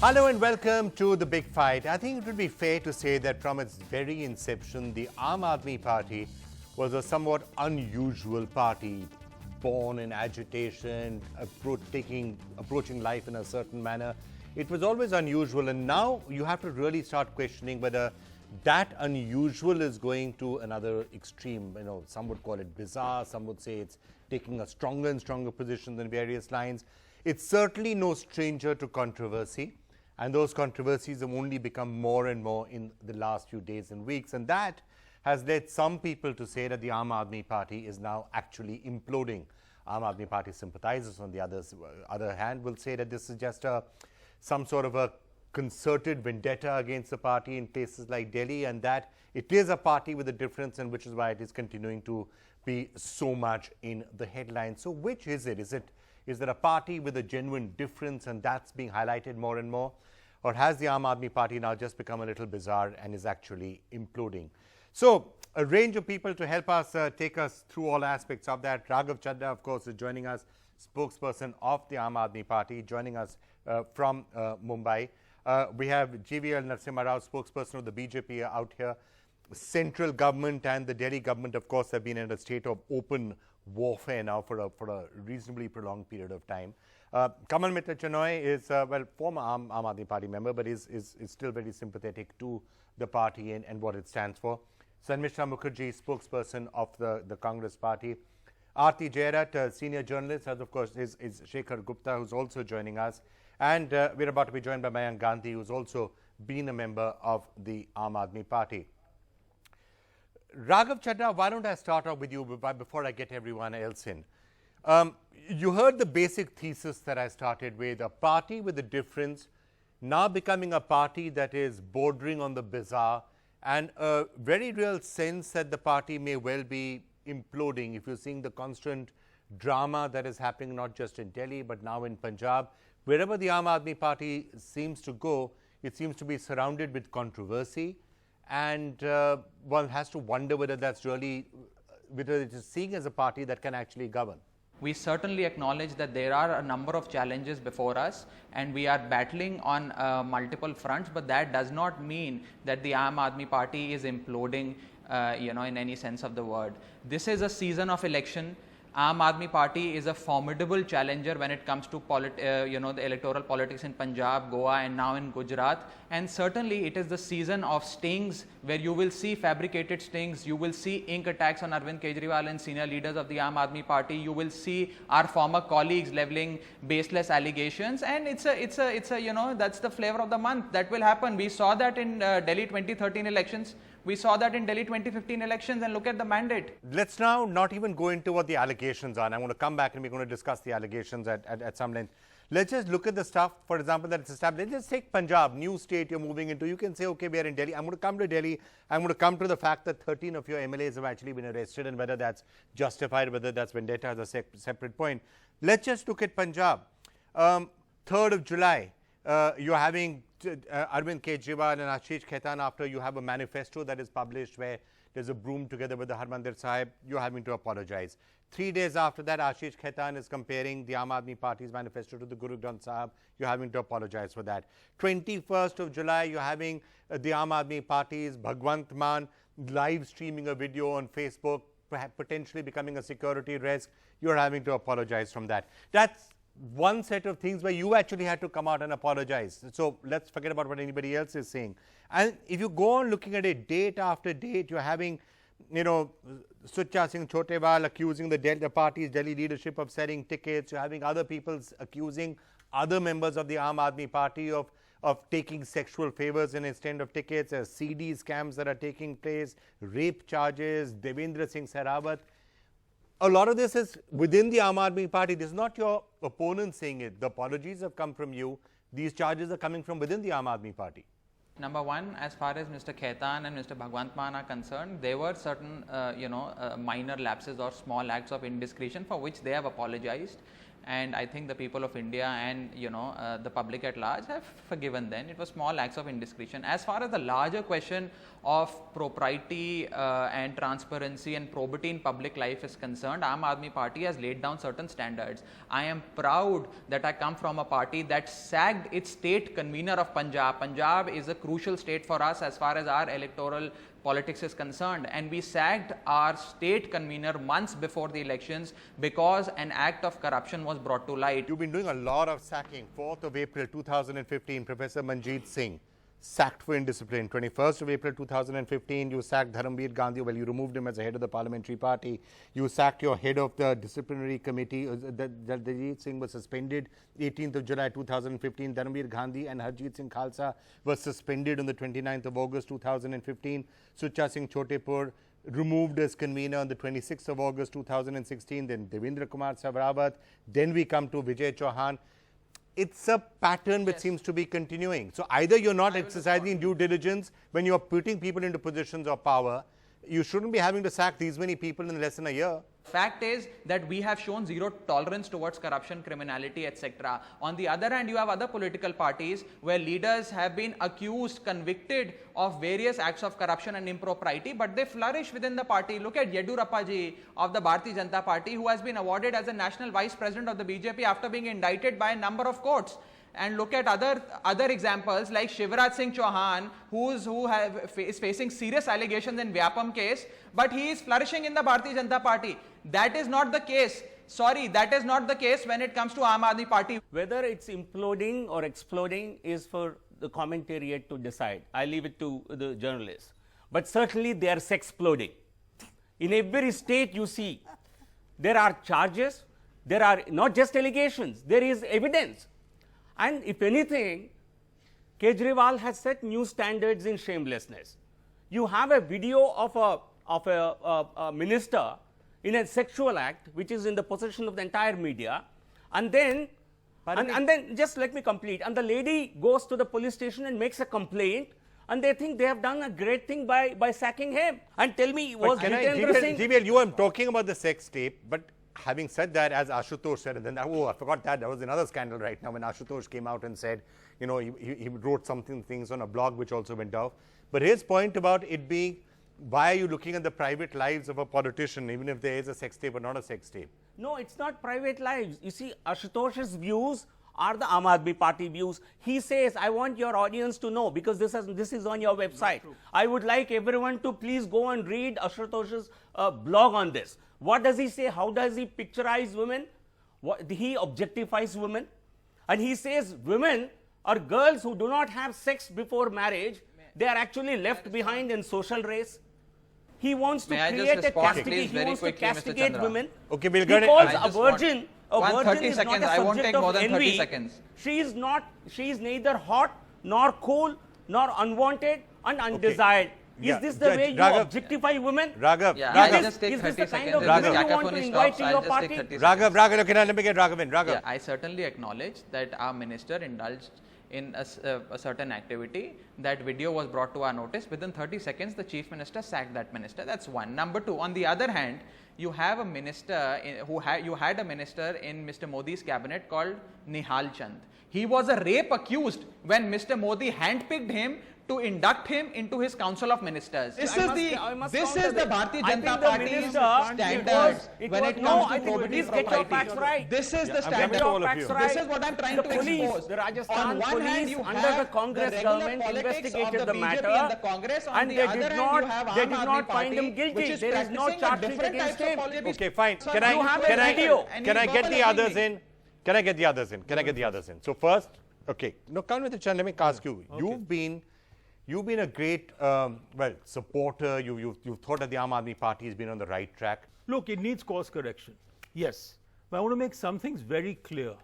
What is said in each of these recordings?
Hello and welcome to The Big Fight. I think it would be fair to say that from its very inception, the Aam Aadmi Party was a somewhat unusual party, born in agitation, approaching life in a certain manner. It was always unusual, and now you have to really start questioning whether that unusual is going to another extreme. You know, some would call it bizarre, some would say it's taking a stronger and stronger position in various lines. It's certainly no stranger to controversy. And those controversies have only become more and more in the last few days and weeks. And that has led some people to say that the Aam Aadmi Party is now actually imploding. Aam Aadmi Party sympathizers, on the other hand, will say that this is just some sort of a concerted vendetta against the party in places like Delhi, and that it is a party with a difference, and which is why it is continuing to be so much in the headlines. So which is it? Is there a party with a genuine difference, and that's being highlighted more and more? Or has the Aam Aadmi Party now just become a little bizarre and is actually imploding? So a range of people to help us take us through all aspects of that. Raghav Chadha, of course, is joining us, spokesperson of the Aam Aadmi Party, joining us from Mumbai. We have GVL Narasimha Rao, spokesperson of the BJP, out here. Central government and the Delhi government, of course, have been in a state of open warfare now for a reasonably prolonged period of time. Kamal Mitra Chenoy is, former Aam Aadmi Party member, but is still very sympathetic to the party and what it stands for. Sanmishra Mukherjee, spokesperson of the Congress Party. Aarti Jairat, senior journalist, as of course is Shekhar Gupta, who's also joining us. And we're about to be joined by Mayank Gandhi, who's also been a member of the Aam Aadmi Party. Raghav Chadha, why don't I start off with you before I get everyone else in? You heard the basic thesis that I started with, a party with a difference, now becoming a party that is bordering on the bizarre, and a very real sense that the party may well be imploding. If you're seeing the constant drama that is happening not just in Delhi but now in Punjab, wherever the Aam Aadmi Party seems to go, it seems to be surrounded with controversy. And one has to wonder whether that's really, whether it is seen as a party that can actually govern. We certainly acknowledge that there are a number of challenges before us, and we are battling on multiple fronts, but that does not mean that the Aam Aadmi Party is imploding, in any sense of the word. This is a season of election. Aam Aadmi Party is a formidable challenger when it comes to the electoral politics in Punjab, Goa, and now in Gujarat. And certainly it is the season of stings, where you will see fabricated stings, you will see ink attacks on Arvind Kejriwal and senior leaders of the Aam Aadmi Party. You will see our former colleagues leveling baseless allegations, and it's a that's the flavor of the month. That will happen. We saw that in Delhi 2013 elections. We saw that in Delhi 2015 elections, and look at the mandate. Let's now not even go into what the allegations are. And I'm going to come back and we're going to discuss the allegations at some length. Let's just look at the stuff, for example, that it's established. Let's just take Punjab, new state you're moving into. You can say, okay, we are in Delhi. I'm going to come to Delhi. I'm going to come to the fact that 13 of your MLAs have actually been arrested, and whether that's justified, whether that's vendetta is a separate point. Let's just look at Punjab. 3rd of July, you're having Arvind Kejriwal and Ashish Khaitan, after you have a manifesto that is published where there's a broom together with the Harmandir Sahib, you're having to apologize. 3 days after that, Ashish Khaitan is comparing the Aam Aadmi Party's manifesto to the Guru Granth Sahib. You're having to apologize for that. 21st of July, you're having the Aam Aadmi Party's Bhagwant Mann live streaming a video on Facebook, potentially becoming a security risk. You're having to apologize from that. That's one set of things where you actually had to come out and apologize. So let's forget about what anybody else is saying. And if you go on looking at it date after date, you're having, Sucha Singh Chotewal accusing the party's Delhi leadership of selling tickets. You're having other people accusing other members of the Aam Aadmi Party of taking sexual favors in exchange of tickets. There's CD scams that are taking place, rape charges, Devendra Singh Sehrawat. A lot of this is within the Aam Aadmi Party. This is not your opponent saying it. The apologies have come from you. These charges are coming from within the Aam Aadmi Party. Number one, as far as Mr. Khaitan and Mr. Bhagwant Mann are concerned, there were certain, minor lapses or small acts of indiscretion for which they have apologized. and I think the people of India and the public at large have forgiven them. It was small acts of indiscretion. As far as the larger question of propriety and transparency and probity in public life is concerned, Aam Aadmi Party has laid down certain standards. I am proud that I come from a party that sacked its state convener of Punjab. Punjab is a crucial state for us as far as our electoral politics is concerned, and we sacked our state convener months before the elections because an act of corruption was brought to light. You've been doing a lot of sacking. 4th of April 2015, Professor Manjeet Singh sacked for indiscipline. 21st of April 2015, you sacked Dharamveer Gandhi. Well, you removed him as the head of the parliamentary party. You sacked your head of the disciplinary committee. Manjeet Singh was suspended. 18th of July 2015, Dharamveer Gandhi and Harjeet Singh Khalsa were suspended on the 29th of August 2015. Sucha Singh Chotepur removed as convener on the 26th of August 2016. Then Devendra Kumar Savrawat. Then we come to Vijay Chauhan. It's a pattern which seems to be continuing. So either you're not exercising due diligence when you're putting people into positions of power. You shouldn't be having to sack these many people in less than a year. Fact is that we have shown zero tolerance towards corruption, criminality, etc. On the other hand, you have other political parties where leaders have been accused, convicted of various acts of corruption and impropriety, but they flourish within the party. Look at Yedurappa ji of the Bharatiya Janata Party, who has been awarded as a national vice president of the BJP after being indicted by a number of courts. And look at other examples like Shivraj Singh Chauhan, who is facing serious allegations in Vyapam case, but he is flourishing in the Bharatiya Janata Party. That is not the case. Sorry, that is not the case when it comes to Aam Aadmi Party. Whether it's imploding or exploding is for the commentariat to decide. I leave it to the journalists. But certainly they are sexploding. In every state you see, there are charges, there are not just allegations, there is evidence. And if anything, Kejriwal has set new standards in shamelessness. You have a video of a minister in a sexual act, which is in the possession of the entire media, and then just let me complete. And the lady goes to the police station and makes a complaint, and they think they have done a great thing by sacking him. And tell me, was Jitendra Singh? GBL, you are talking about the sex tape, but having said that, as Ashutosh said, and then, I forgot that, there was another scandal right now when Ashutosh came out and said, he wrote things on a blog which also went off. But his point about it being, why are you looking at the private lives of a politician, even if there is a sex tape or not a sex tape? No, it's not private lives. You see, Ashutosh's views are the Aam Aadmi Party views. He says, I want your audience to know, because this is on your website. I would like everyone to please go and read Ashutosh's blog on this. What does he say? How does he picturize women? He objectifies women. And he says women are girls who do not have sex before marriage. They are actually left behind in social race. He wants to create a castigate. He wants to castigate women. Okay, we'll get it. He calls a virgin. A virgin is not a I won't subject take more of than 30 envy. seconds. She is neither hot, nor cool, nor unwanted and undesired. Yeah. Is this the way you objectify women? Raghav, Yeah, Raghav. I'll just take Is 30 this the seconds. kind of If this women you want to cacophony invite stops, in I'll your just party? take 30 seconds. Raghav, okay, let me get Raghav in. Raghav. Yeah, I certainly acknowledge that our minister indulged in a certain activity. That video was brought to our notice. Within 30 seconds, the chief minister sacked that minister. That's one. Number two, on the other hand, you have a minister you had a minister in Mr. Modi's cabinet called Nihal Chand. He was a rape accused when Mr. Modi handpicked him to induct him into his council of ministers. This is the Bharatiya Janata Party's standards when it comes to probity propriety. This is the standard. This is what I'm trying to expose. The Rajasthan On one hand, police you under have the Congress the regular government politics investigated of the the matter, BJP and the Congress. On and the they other did hand, not you have they Aam did Aadmi not find Party, him guilty. which is There is no practicing charge sheet different against types of him. politics. Okay, fine. So Can I get the others in? Can I get the others in? So first, okay. No, come with the channel. Let me ask you. Okay. You've been a great supporter. You thought that the Aam Aadmi Party has been on the right track. Look, it needs course correction. Yes. But I want to make some things very clear.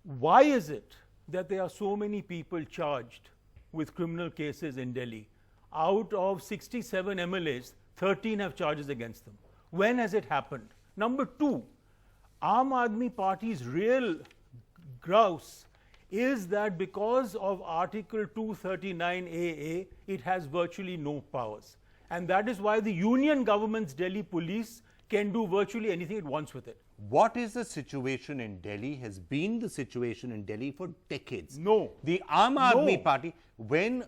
Why is it that there are so many people charged with criminal cases in Delhi? Out of 67 MLAs, 13 have charges against them. When has it happened? Number two, Aam Aadmi Party's real grouse is that because of Article 239 AA, it has virtually no powers. And that is why the union government's Delhi police can do virtually anything it wants with it. what is the situation in Delhi has been the situation in Delhi for decades. No. The Aam Aadmi No. Party, when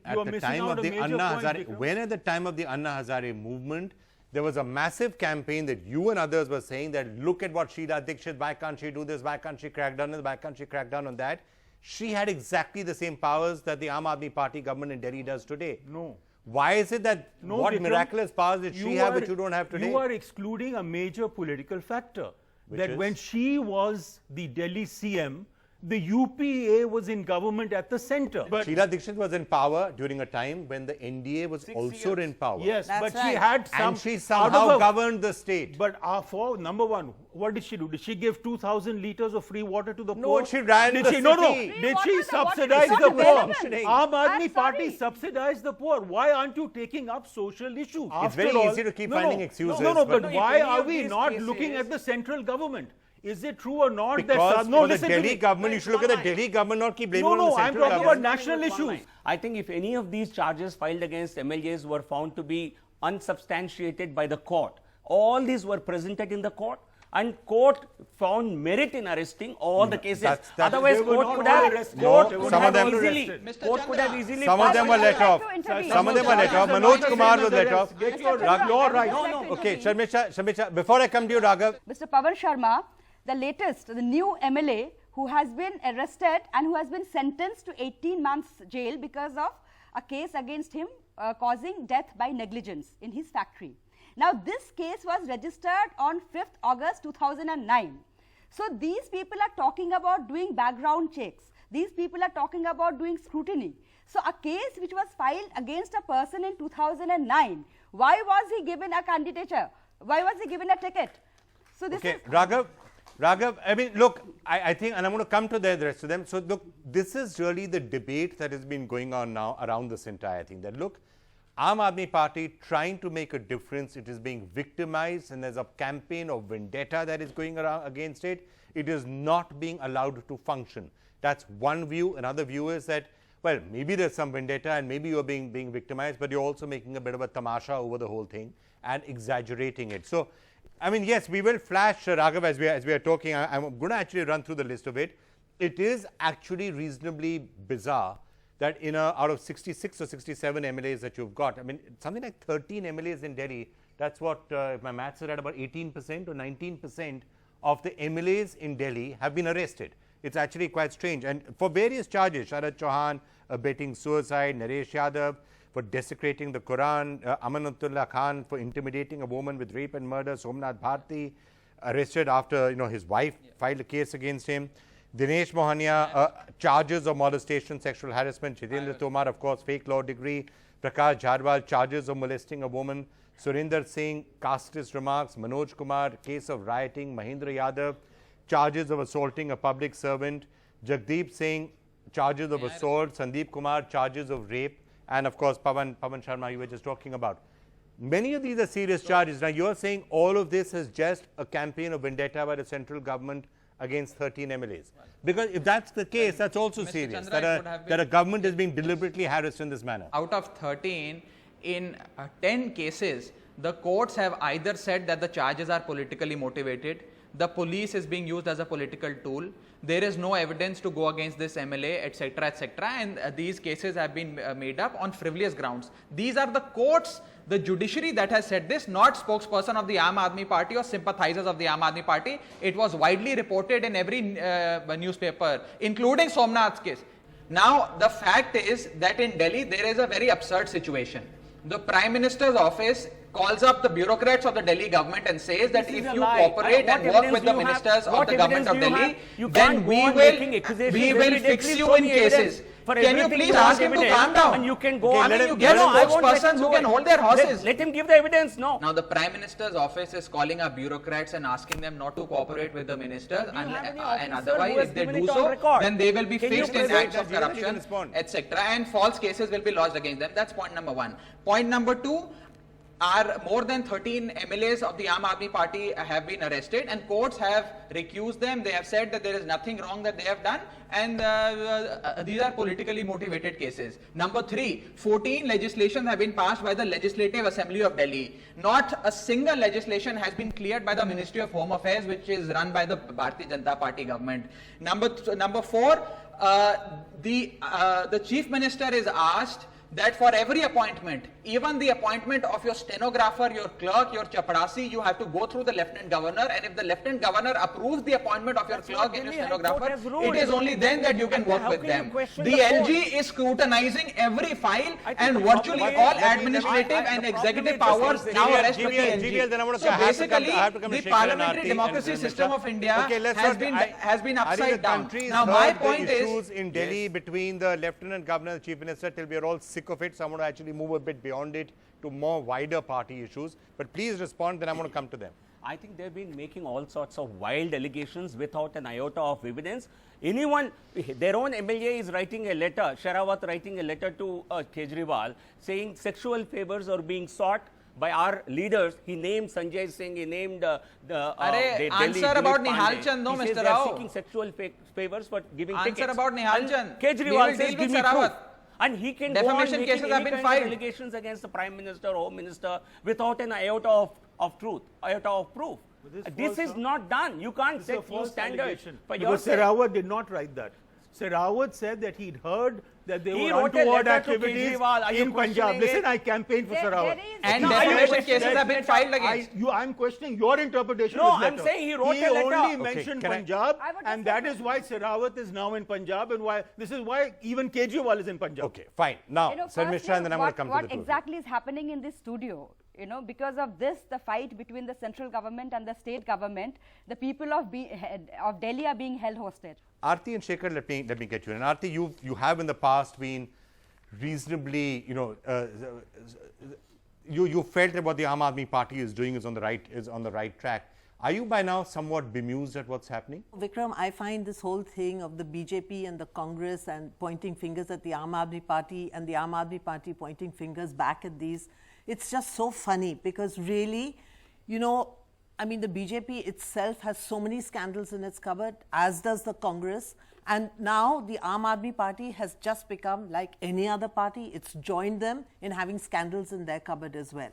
at are the missing time out of a the major Anna point, Hazare, Vikram. when at the time of the Anna Hazare movement, there was a massive campaign that you and others were saying that look at what Sheila Dikshit, why can't she do this, why can't she crack down on this, why can't she crack down on that? She had exactly the same powers that the Aam Aadmi Party government in Delhi does today. No. Why is it that No, what Vikram, miraculous powers did she have which you don't have today? You are excluding a major political factor. Which that is? when she was the Delhi CM, the UPA was in government at the center. But Sheila Dikshit was in power during a time when the NDA was also in power. yes, That's but she right. had some. And she out somehow of a- governed the state. But for number one, what did she do? Did she give 2,000 liters of free water to the No, poor? she ran did the she, No, no. city. Free Did water, she the water is subsidize not the poor? available. Aam Aadmi I'm Party sorry. subsidized the poor. Why aren't you taking up social issues? It's very easy to keep finding excuses, No, but- but why if any are of we these not cases- looking at the central government? Is it true or not Because that for the listen to Delhi me. government, you should look at the Delhi government, not keep blaming No, on the no, I'm central talking about government. national issues. I think if any of these charges filed against MLAs were found to be unsubstantiated by the court, all these were presented in the court, and court found merit in arresting all the cases. that's- Otherwise, They were court not could all have, arrested. court No, would some of have them- easily, Mr. court could have Chandra. easily. Some of them were let off. intervene. Some of them were let off. Manoj Kumar was let off. Get Mr. your Chandra, you're I would right. like to Okay, intervene. Sharmisha, before I come to you, Raghav, Mr. Pawan Sharma, the latest, the new MLA who has been arrested and who has been sentenced to 18 months jail because of a case against him causing death by negligence in his factory. Now, this case was registered on 5th August 2009. So, these people are talking about doing background checks. These people are talking about doing scrutiny. So, a case which was filed against a person in 2009, why was he given a candidature? Why was he given a ticket? So, this okay, is... Raghav, I mean, look, I think, and I'm going to come to the rest of them. So, look, this is really the debate that has been going on now around this entire thing. That look, Aam Aadmi Party trying to make a difference, it is being victimized, and there's a campaign of vendetta that is going around against it. It is not being allowed to function. That's one view. Another view is that, well, maybe there's some vendetta and maybe you're being victimized, but you're also making a bit of a tamasha over the whole thing and exaggerating it. So, I mean, yes, we will flash, Raghav, as we are talking. I'm going to actually run through the list of it. It is actually reasonably bizarre that out of 66 or 67 MLAs that you've got, I mean, something like 13 MLAs in Delhi, that's what, if my maths are right, about 18% or 19% of the MLAs in Delhi have been arrested. It's actually quite strange. And for various charges, Sharad Chauhan abetting suicide, Naresh Yadav for desecrating the Quran, Amanatullah Khan for intimidating a woman with rape and murder, Somnath Bharti arrested after his wife filed a case against him, Dinesh Mohania charges of molestation, sexual harassment, Jitendra Tomar, of course, fake law degree, Prakash Jharwal charges of molesting a woman, Surinder Singh casteist remarks, Manoj Kumar case of rioting, Mahindra Yadav charges of assaulting a public servant, Jagdeep Singh charges of assault, Sandeep Kumar charges of rape, and of course Pawan Sharma you were just talking about. Many of these are serious charges. Now you're saying all of this is just a campaign of vendetta by the central government against 13 MLAs. Because if that's the case, that's also Mr. serious, Chandra, it would have that a been- government is being deliberately harassed in this manner. Out of 13, in 10 cases, the courts have either said that the charges are politically motivated, the police is being used as a political tool, there is no evidence to go against this MLA, etc., and these cases have been made up on frivolous grounds. These are the courts, the judiciary that has said this, not spokesperson of the Aam Aadmi Party or sympathizers of the Aam Aadmi Party. It was widely reported in every newspaper, including Somnath's case. Now, the fact is that in Delhi, there is a very absurd situation. The Prime Minister's office calls up the bureaucrats of the Delhi government and says that This if is a you lie. cooperate What and work evidence with do the you have? ministers of What the government of evidence do you Delhi, have? You then can't we go on will, making accusations we every will day. fix Please you show in me evidence. cases. For Can you everything please you ask have him to evidence, calm down? and you can go Okay, on. let him- you get No, I won't let spokespersons him who do can it. hold their horses. Let him give the evidence. No. Now, the Prime Minister's office is calling up bureaucrats and asking them not to cooperate with the ministers, Do you have any and officer who otherwise, has if they given do it on so, record? then they will be Can you fixed in present acts of that? You can corruption, respond. etc., and false cases will be lodged against them. That's point number one. Point number two, are more than 13 MLAs of the Aam Aadmi Party have been arrested, and courts have recused them. They have said that there is nothing wrong that they have done, and these are politically motivated cases. Number 3, 14 legislations have been passed by the Legislative Assembly of Delhi. Not a single legislation has been cleared by the Ministry of Home Affairs, which is run by the Bharatiya Janata Party government. Number 4, the Chief Minister is asked that for every appointment, even the appointment of your stenographer, your clerk, your chapadasi, you have to go through the Lieutenant Governor, and if the Lieutenant Governor approves the appointment of your clerk and your stenographer, it is only then that you can work with them. The LG is scrutinizing every file, and virtually all administrative and executive powers now rest with the LG. So basically, the parliamentary democracy system of India has been upside down. Now my point is, in Delhi between the Lieutenant Governor and the Chief Minister till we are all sick of it, so I want to actually move a bit beyond it to more wider party issues. But please respond, then I'm going to come to them. I think they've been making all sorts of wild allegations without an iota of evidence. Anyone, their own MLA is writing a letter, Sherawat writing a letter to Kejriwal saying sexual favors are being sought by our leaders. He named Sanjay Singh, he named answer about Nihal Chand, no, Mr. They Rao. are seeking sexual favors for giving Answer tickets. about Nihal Chand. Kejriwal says, give me proof. And he can go on Defamation making cases any have been kinds of filed. allegations against the Prime Minister, Home Minister, without an iota of truth, iota of proof. This is not done. You can't set new standards for because yourself. Sherawat did not write that. Sherawat said that he'd heard that there He were wrote a untoward letter to activities Kejriwal. Are you in Punjab. questioning Listen, it? I campaigned for Sherawat. And No, are you defamation questioning cases have been filed against. I'm questioning your interpretation No, of his I'm letter. saying he wrote a letter. only Okay, mentioned can I- Punjab, I would and just that is why Sherawat is now in Punjab, and why this is why even Kejriwal is in Punjab. Okay, fine. Now, You know, Sir first, Mishra, and then I'm going to come to the what two of you. exactly is happening in this studio? You know, because of this, the fight between the central government and the state government, the people of Delhi are being held hostage. Aarti and Shekhar, let me get you in. Aarti, you have in the past been reasonably, you felt that what the Aam Aadmi Party is doing is on the right track. Are you by now somewhat bemused at what's happening? Vikram, I find this whole thing of the BJP and the Congress and pointing fingers at the Aam Aadmi Party and the Aam Aadmi Party pointing fingers back at these, it's just so funny because really, I mean, the BJP itself has so many scandals in its cupboard, as does the Congress. And now the Aam Aadmi Party has just become like any other party. It's joined them in having scandals in their cupboard as well.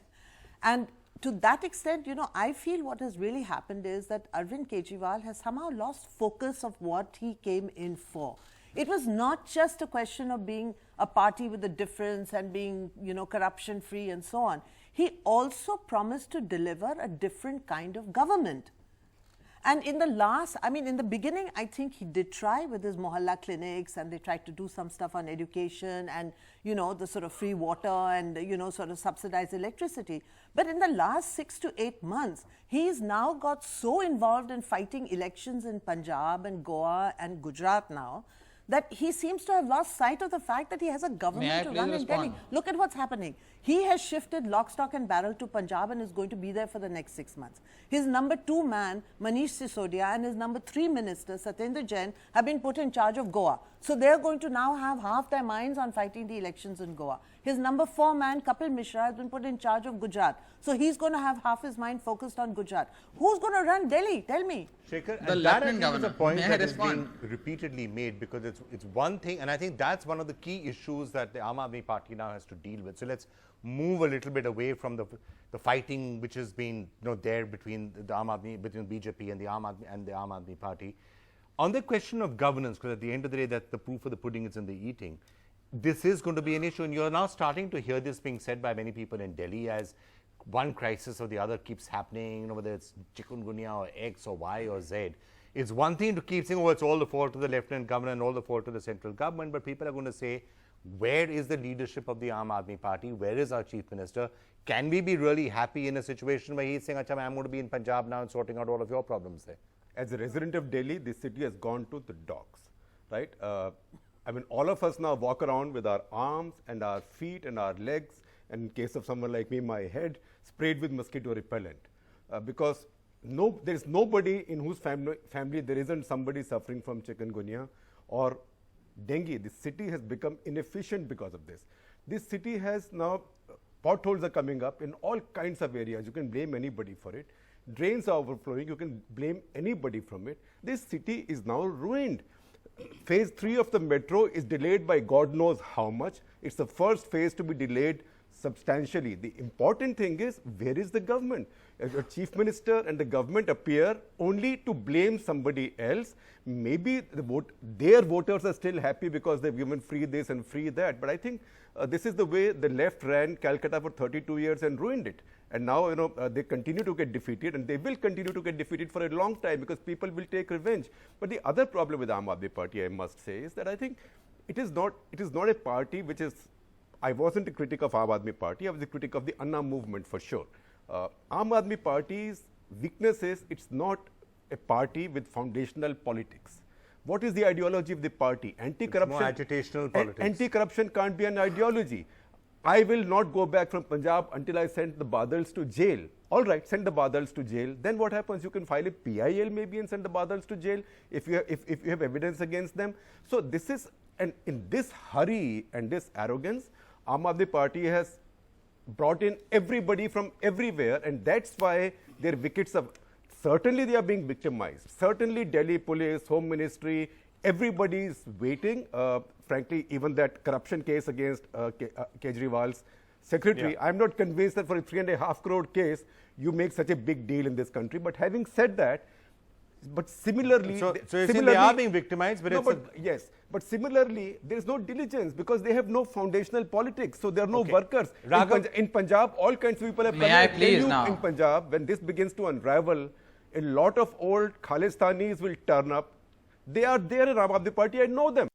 And to that extent, I feel what has really happened is that Arvind Kejriwal has somehow lost focus of what he came in for. It was not just a question of being a party with a difference and being, corruption free and so on. He also promised to deliver a different kind of government. And in the beginning, I think he did try with his Mohalla clinics, and they tried to do some stuff on education and, the sort of free water and, sort of subsidized electricity. But in the last 6 to 8 months, he's now got so involved in fighting elections in Punjab and Goa and Gujarat now, that he seems to have lost sight of the fact that he has a government to run in Delhi. Look at what's happening. He has shifted lock, stock and barrel to Punjab and is going to be there for the next 6 months. His number 2 man, Manish Sisodia, and his number 3 minister, Satyendra Jain, have been put in charge of Goa. So they're going to now have half their minds on fighting the elections in Goa. His number 4 man, Kapil Mishra, has been put in charge of Gujarat. So he's going to have half his mind focused on Gujarat. Who's going to run Delhi? Tell me. Shekhar, The and that I Lieutenant think is a Governor. point May I that has respond? been repeatedly made, because it's one thing, and I think that's one of the key issues that the Aam Aadmi Party now has to deal with. So let's move a little bit away from the fighting which has been there between between BJP and the Aam Aadmi Party. On the question of governance, because at the end of the day, that the proof of the pudding is in the eating, this is going to be an issue, and you're now starting to hear this being said by many people in Delhi as one crisis or the other keeps happening, whether it's chikungunya or X or Y or Z. It's one thing to keep saying, oh, it's all the fault of the Lieutenant Governor and all the fault of the central government, but people are going to say, where is the leadership of the Aam Aadmi Party? Where is our Chief Minister? Can we be really happy in a situation where he's saying, Achha, I'm going to be in Punjab now and sorting out all of your problems there? As a resident of Delhi, this city has gone to the dogs, right? All of us now walk around with our arms and our feet and our legs, and in case of someone like me, my head sprayed with mosquito repellent, because there is nobody in whose family there isn't somebody suffering from chikungunya or dengue. This city has become inefficient because of this. This city has now Potholes are coming up in all kinds of areas. You can blame anybody for it. Drains are overflowing. You can blame anybody from it. This city is now ruined. Phase 3 of the metro is delayed by God knows how much. It's the first phase to be delayed substantially. The important thing is, where is the government? Your chief minister and the government appear only to blame somebody else. Maybe their voters are still happy because they've given free this and free that. But I think this is the way the left ran Calcutta for 32 years and ruined it. And now, they continue to get defeated, and they will continue to get defeated for a long time because people will take revenge. But the other problem with Aam Aadmi Party, I must say, is that I think it is not a party which is. I wasn't a critic of Aam Aadmi Party. I was a critic of the Anna movement for sure. Aam Aadmi Party's weakness is it's not a party with foundational politics. What is the ideology of the party? Anti-corruption. More agitational politics. Anti-corruption can't be an ideology. I will not go back from Punjab until I send the Badals to jail. All right, send the Badals to jail. Then what happens? You can file a PIL maybe and send the Badals to jail if you have evidence against them. So this is, and in this hurry and this arrogance, Aam Aadmi Party has brought in everybody from everywhere, and that's why their wickets are, certainly they are being victimized. Certainly Delhi police, Home Ministry, everybody is waiting. Frankly, even that corruption case against Kejriwal's secretary, I'm not convinced that for a 3.5 crore case, you make such a big deal in this country. But having said that, but similarly, so you're saying they are being victimized, but no, yes. But similarly, there is no diligence because they have no foundational politics. So there are no workers. In Punjab, all kinds of people have May I please now? In Punjab, when this begins to unravel, a lot of old Khalistanis will turn up. They are there in Aam Aadmi Party. I know them.